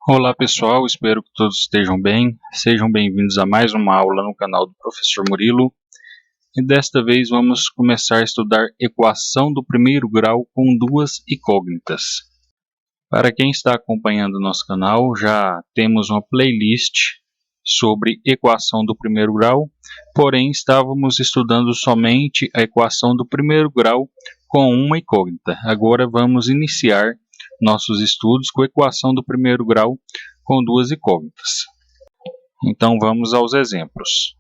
Olá pessoal, espero que todos estejam bem. Sejam bem-vindos a mais uma aula no canal do Professor Murilo. E desta vez vamos começar a estudar equação do primeiro grau com duas incógnitas. Para quem está acompanhando o nosso canal, já temos uma playlist sobre equação do primeiro grau, porém estávamos estudando somente a equação do primeiro grau com uma incógnita. Agora vamos iniciar nossos estudos com a equação do primeiro grau com duas incógnitas. Então vamos aos exemplos.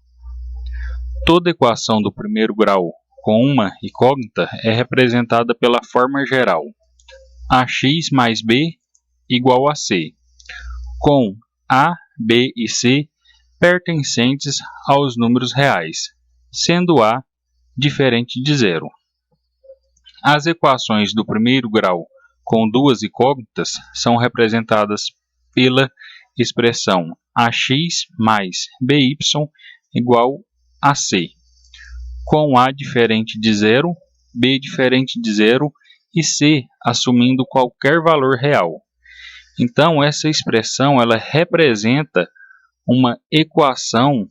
Toda equação do primeiro grau com uma incógnita é representada pela forma geral ax mais b igual a c, com a, b e c pertencentes aos números reais, sendo a diferente de zero. As equações do primeiro grau com duas incógnitas são representadas pela expressão ax mais by igual a c, com a diferente de zero, b diferente de zero e c assumindo qualquer valor real. Então, essa expressão ela representa uma equação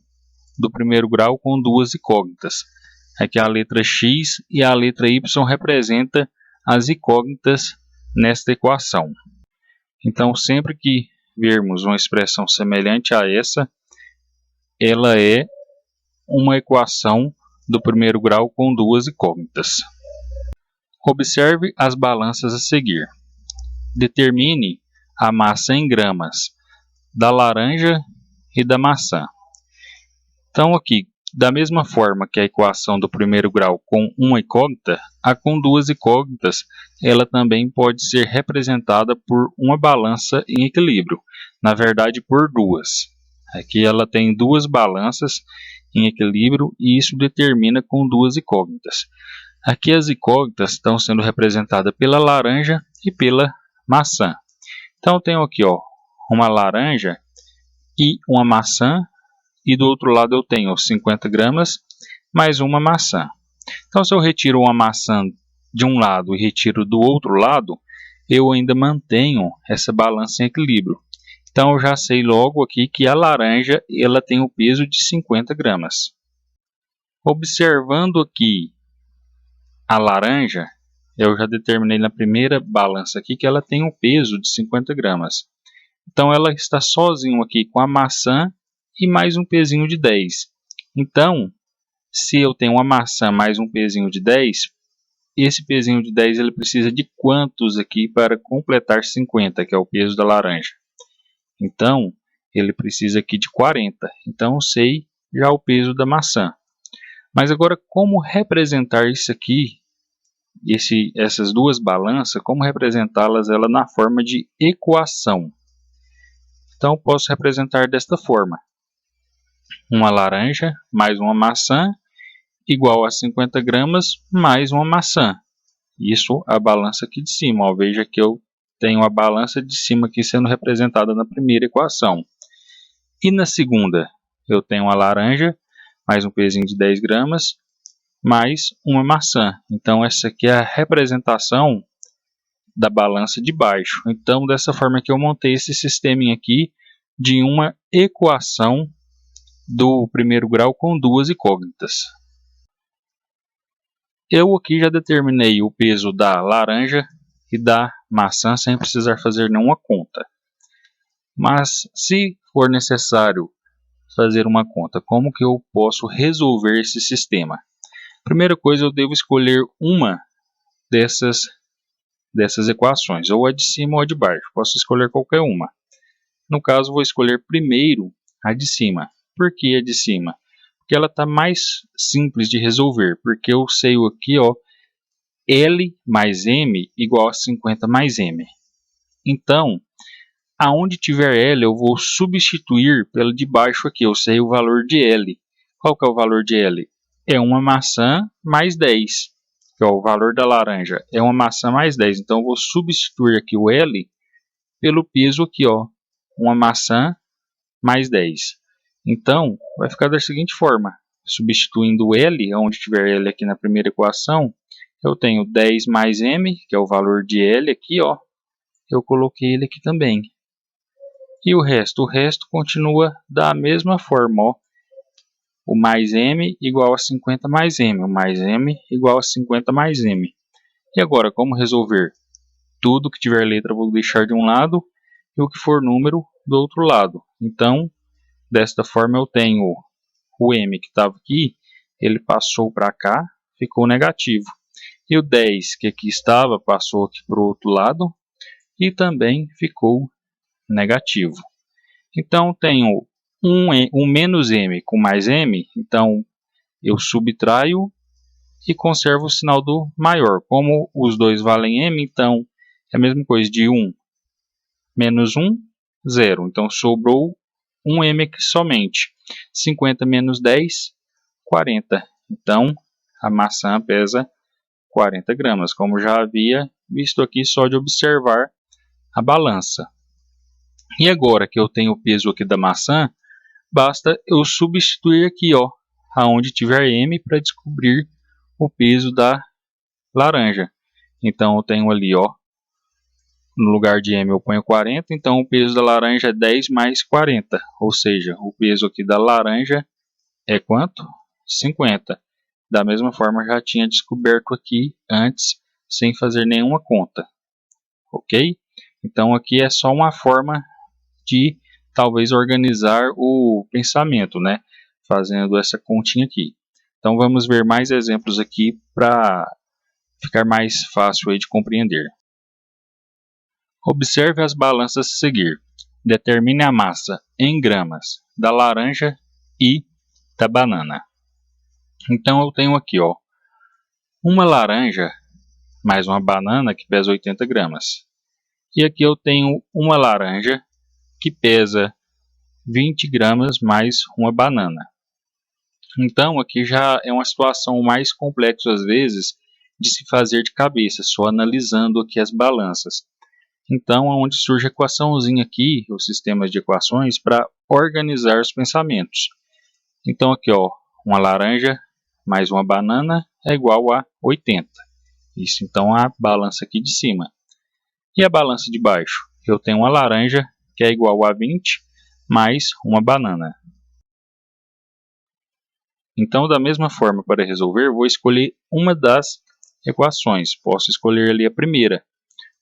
do primeiro grau com duas incógnitas. Aqui a letra x e a letra y representam as incógnitas nesta equação. Então, sempre que vermos uma expressão semelhante a essa, ela é uma equação do primeiro grau com duas incógnitas. Observe as balanças a seguir. Determine a massa em gramas da laranja e da maçã. Então, aqui, da mesma forma que a equação do primeiro grau com uma incógnita, a com duas incógnitas, ela também pode ser representada por uma balança em equilíbrio. Na verdade, por duas. Aqui ela tem duas balanças em equilíbrio e isso determina com duas incógnitas. Aqui as incógnitas estão sendo representadas pela laranja e pela maçã. Então, eu tenho aqui uma laranja e uma maçã. E do outro lado eu tenho 50 gramas mais uma maçã. Então, se eu retiro uma maçã de um lado e retiro do outro lado, eu ainda mantenho essa balança em equilíbrio. Então, eu já sei logo aqui que a laranja ela tem o peso de 50 gramas. Observando aqui a laranja, eu já determinei na primeira balança aqui que ela tem um peso de 50 gramas. Então, ela está sozinha aqui com a maçã e mais um pezinho de 10. Então, se eu tenho uma maçã mais um pezinho de 10, esse pezinho de 10 ele precisa de quantos aqui para completar 50, que é o peso da laranja? Então, ele precisa aqui de 40. Então, eu sei já o peso da maçã. Mas agora, como representar isso aqui, essas duas balanças, como representá-las na forma de equação? Então, eu posso representar desta forma. Uma laranja mais uma maçã igual a 50 gramas mais uma maçã. Isso a balança aqui de cima. Veja que eu tenho a balança de cima aqui sendo representada na primeira equação. E na segunda, eu tenho a laranja mais um pezinho de 10 gramas mais uma maçã. Então, essa aqui é a representação da balança de baixo. Então, dessa forma que eu montei esse sisteminha aqui de uma equação do primeiro grau com duas incógnitas. Eu aqui já determinei o peso da laranja e da maçã sem precisar fazer nenhuma conta. Mas se for necessário fazer uma conta, como que eu posso resolver esse sistema? Primeira coisa, eu devo escolher uma dessas equações, ou a de cima ou a de baixo. Posso escolher qualquer uma. No caso, vou escolher primeiro a de cima. Por que a de cima? Porque ela está mais simples de resolver, porque eu sei aqui, L mais M igual a 50 mais M. Então, aonde tiver L, eu vou substituir pela de baixo aqui, eu sei o valor de L. Qual que é o valor de L? É uma maçã mais 10, que é o valor da laranja, é uma maçã mais 10. Então, eu vou substituir aqui o L pelo peso aqui, uma maçã mais 10. Então, vai ficar da seguinte forma. Substituindo L, onde tiver L aqui na primeira equação, eu tenho 10 mais M, que é o valor de L aqui, eu coloquei ele aqui também. E o resto continua da mesma forma, ó. O mais m igual a 50 mais m, o mais m igual a 50 mais m. E agora, como resolver? Tudo que tiver letra eu vou deixar de um lado e o que for número do outro lado. Então, desta forma eu tenho o m que estava aqui, ele passou para cá, ficou negativo. E o 10 que aqui estava, passou aqui para o outro lado e também ficou negativo. Então, tenho um menos m com mais m, então eu subtraio e conservo o sinal do maior. Como os dois valem m, então é a mesma coisa de 1 menos 1, 0. Então sobrou 1m aqui somente. 50 menos 10, 40. Então a maçã pesa 40 gramas, como já havia visto aqui só de observar a balança. E agora que eu tenho o peso aqui da maçã, basta eu substituir aqui, ó, aonde tiver m, para descobrir o peso da laranja. Então eu tenho ali, ó, no lugar de m eu ponho 40, então o peso da laranja é 10 mais 40, ou seja, o peso aqui da laranja é quanto? 50. Da mesma forma já tinha descoberto aqui antes, sem fazer nenhuma conta, ok? Então aqui é só uma forma de talvez organizar o pensamento, né? Fazendo essa continha aqui. Então vamos ver mais exemplos aqui para ficar mais fácil aí de compreender. Observe as balanças a seguir. Determine a massa em gramas da laranja e da banana. Então eu tenho aqui, ó, uma laranja mais uma banana que pesa 80 gramas. E aqui eu tenho uma laranja que pesa 20 gramas mais uma banana. Então aqui já é uma situação mais complexa às vezes de se fazer de cabeça, só analisando aqui as balanças. Então, é onde surge a equaçãozinha aqui, os sistemas de equações, para organizar os pensamentos. Então, aqui, ó, uma laranja mais uma banana é igual a 80. Isso, então, a balança aqui de cima. E a balança de baixo? Eu tenho uma laranja que é igual a 20 mais uma banana. Então, da mesma forma, para resolver, vou escolher uma das equações. Posso escolher ali a primeira.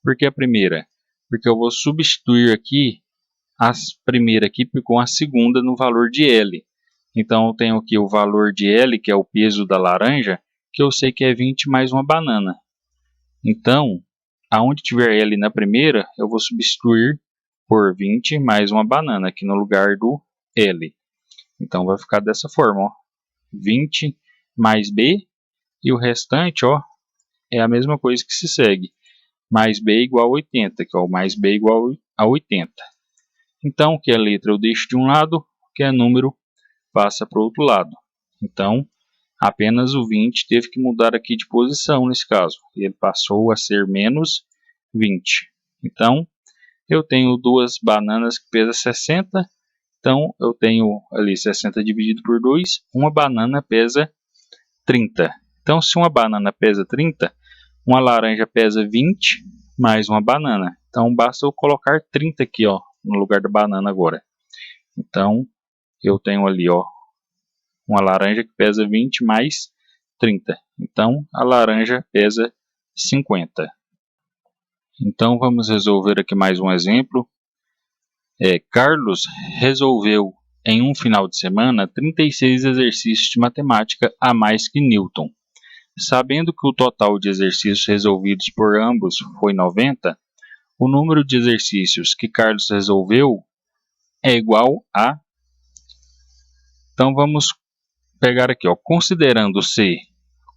Por que a primeira? Porque eu vou substituir aqui a primeira aqui com a segunda no valor de L. Então eu tenho aqui o valor de L, que é o peso da laranja, que eu sei que é 20 mais uma banana. Então, aonde tiver L na primeira, eu vou substituir por 20 mais uma banana, aqui no lugar do L. Então vai ficar dessa forma, ó, 20 mais B, e o restante, ó, é a mesma coisa que se segue. Mais B igual a 80, que é o mais B igual a 80. Então, o que é letra eu deixo de um lado, o que é número passa para o outro lado. Então, apenas o 20 teve que mudar aqui de posição nesse caso. Ele passou a ser menos 20. Então, eu tenho duas bananas que pesam 60. Então, eu tenho ali 60 dividido por 2. Uma banana pesa 30. Então, se uma banana pesa 30, uma laranja pesa 20 mais uma banana. Então, basta eu colocar 30 aqui, ó, no lugar da banana agora. Então, eu tenho ali, ó, uma laranja que pesa 20 mais 30. Então, a laranja pesa 50. Então, vamos resolver aqui mais um exemplo. Carlos resolveu em um final de semana 36 exercícios de matemática a mais que Newton. Sabendo que o total de exercícios resolvidos por ambos foi 90, o número de exercícios que Carlos resolveu é igual a... Então vamos pegar aqui, ó, considerando C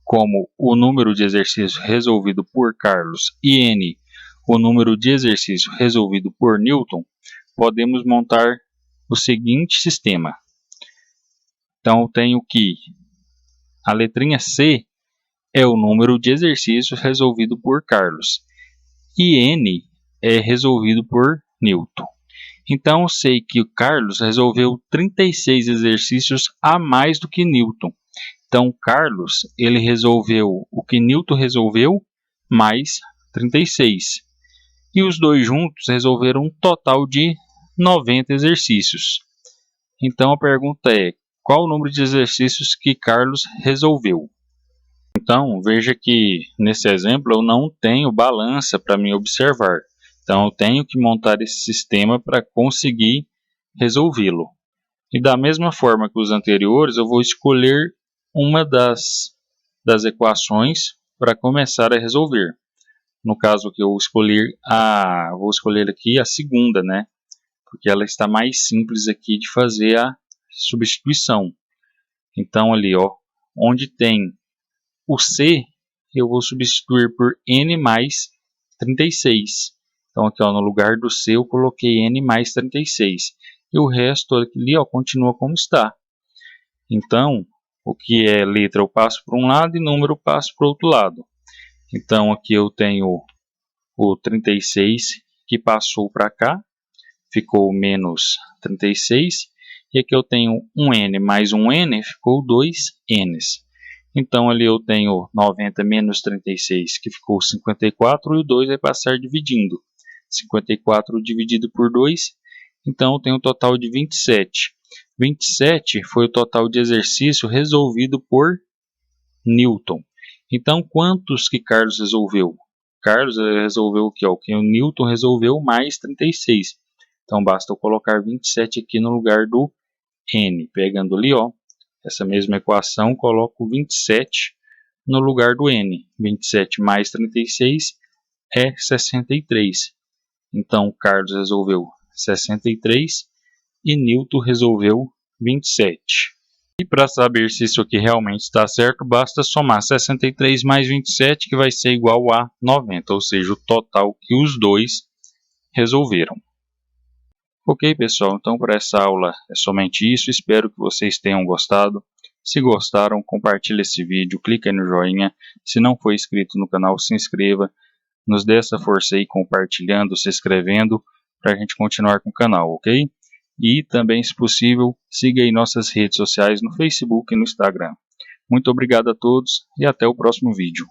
como o número de exercícios resolvido por Carlos e N o número de exercícios resolvido por Newton, podemos montar o seguinte sistema. Então eu tenho que a letrinha C é o número de exercícios resolvido por Carlos e N é resolvido por Newton. Então eu sei que o Carlos resolveu 36 exercícios a mais do que Newton. Então Carlos ele resolveu o que Newton resolveu mais 36. E os dois juntos resolveram um total de 90 exercícios. Então a pergunta é: qual o número de exercícios que Carlos resolveu? Então veja que nesse exemplo eu não tenho balança para me observar. Então eu tenho que montar esse sistema para conseguir resolvê-lo. E da mesma forma que os anteriores, eu vou escolher uma das equações para começar a resolver. No caso que eu escolher vou escolher aqui a segunda, né? Porque ela está mais simples aqui de fazer a substituição. Então ali, ó, onde tem o C, eu vou substituir por N mais 36. Então aqui, ó, no lugar do C eu coloquei N mais 36. E o resto ali, ó, continua como está. Então, o que é letra eu passo para um lado e número eu passo para o outro lado. Então aqui eu tenho o 36 que passou para cá, ficou menos 36. E aqui eu tenho um N mais um N, ficou 2 N's. Então ali eu tenho 90 menos 36, que ficou 54, e o 2 vai passar dividindo. 54 dividido por 2, então eu tenho um total de 27. 27 foi o total de exercício resolvido por Newton. Então quantos que Carlos resolveu? Carlos resolveu o que? O que o Newton resolveu mais 36. Então basta eu colocar 27 aqui no lugar do N. Pegando ali, ó, essa mesma equação, coloco 27 no lugar do N. 27 mais 36 é 63. Então Carlos resolveu 63 e Newton resolveu 27. E para saber se isso aqui realmente está certo, basta somar 63 mais 27, que vai ser igual a 90, ou seja, o total que os dois resolveram. Ok, pessoal, então para essa aula é somente isso. Espero que vocês tenham gostado. Se gostaram, compartilhe esse vídeo, clique aí no joinha. Se não for inscrito no canal, se inscreva. Nos dê essa força aí compartilhando, se inscrevendo, para a gente continuar com o canal, ok? E também, se possível, siga aí nossas redes sociais no Facebook e no Instagram. Muito obrigado a todos e até o próximo vídeo.